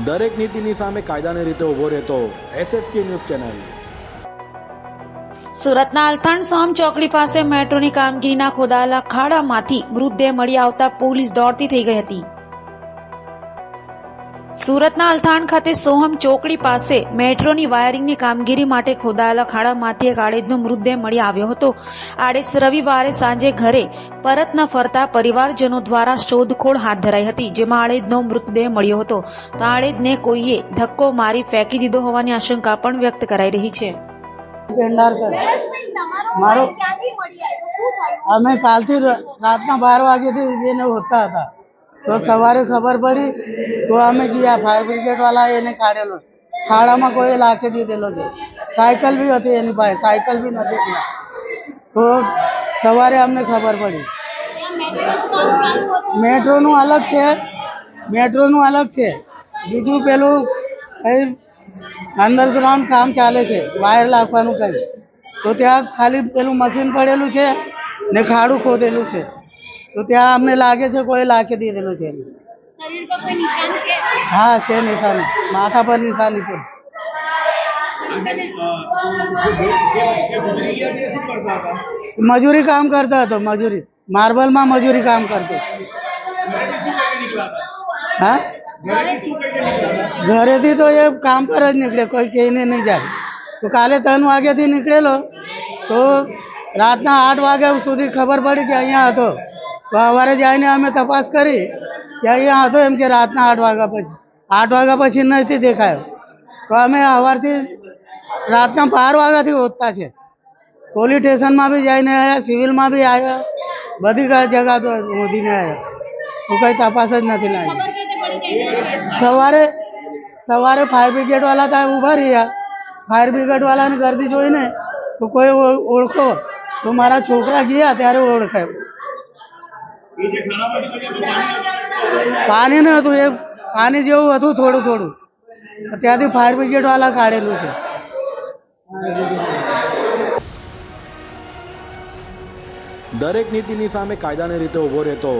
દરેક નીતિની સામે કાયદાની રીતે ઊભો રહેતો SSK ન્યૂઝ ચેનલ। સુરતના અલથાણ સોમ ચોકડી પાસે મેટ્રોની કામગીરીના ખોદાયેલા ખાડામાંથી મૃતદેહ મળી આવતા પોલીસ દોડતી થઈ ગઈ હતી। સુરતના અલથાણ ખાતે સોહમ ચોકડી પાસે મેટ્રોની વાયરિંગની કામગીરી માટે ખોદાયેલા ખાડામાંથી એક આડેજનો મૃતદેહ મળી આવ્યો હતો। આડેજ રવિવારે સાંજે ઘરે પરત ન ફરતા પરિવારજનો દ્વારા શોધખોળ હાથ ધરાઈ હતી, જેમાં આડેજનો મૃતદેહ મળ્યો હતો। તો આડેજને કોઈએ ધક્કો મારી ફેંકી દીધો હોવાની આશંકા પણ વ્યક્ત કરાઈ રહી છે। મારો અમે કાલથી રાતના 12 વાગ્યાથી એને હોતા હતા, તો સવારે ખબર પડી તો અમે ગયા ફાયર બ્રિગેડ વાળા એને કાઢેલો, ખાડામાં કોઈ લાખી દીધેલો છે। સાયકલ બી હતી એની પાસે, સાયકલ બી નથી ત્યાં, તો સવારે અમને ખબર પડી। મેટ્રોનું અલગ છે, મેટ્રોનું અલગ છે, બીજું પેલું કઈ અંડરગ્રાઉન્ડ કામ ચાલે છે, વાયર લાખવાનું કઈ, તો ત્યાં ખાલી પેલું મશીન પડેલું છે ને ખાડું ખોદેલું છે, તો ત્યાં અમને લાગે છે કોઈ લાખી દીધેલું છે। શરીર પર કોઈ નિશાન છે? હા છે નિશાની, માથા પર નિશાની છે। મજૂરી કામ કરતા હતો, મજૂરી માર્બલમાં મજૂરી કામ કરતો। હા, ઘરેથી તો એ કામ પર જ નીકળે, કોઈ કહીને નહીં જાય। તો કાલે 3 વાગ્યાથી નીકળેલો, તો રાતના 8 વાગ્યા સુધી ખબર પડી કે અહીંયા હતો। તો સવારે જઈને અમે તપાસ કરી કે અહીંયા હતો, એમ કે રાતના 8 વાગ્યા પછી નથી દેખાયો। તો અમે સવારથી રાતના 12 વાગ્યાથી હોતા છે, પોલીસ સ્ટેશનમાં બી જઈને આવ્યા, સિવિલમાં બી આવ્યા, બધી જગા તો શોધીને આવ્યા, તો કંઈ તપાસ જ નથી લાગી। સવારે ફાયર બ્રિગેડ વાળા ત્યાં ઊભા રહ્યા, ફાયર બ્રિગેડ વાળાની ગર્દી જોઈને તો કોઈ ઓળખો, તો મારા છોકરા ગયા ત્યારે ઓળખાય। પાણી ન હતું, એ પાણી જેવું હતું થોડું થોડું, ત્યાંથી ફાયર બ્રિગેડ વાળા કાઢેલું છે। દરેક નીતિની સામે કાયદાની રીતે ઊભો રહેતો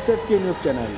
SSK ન્યૂઝ ચેનલ।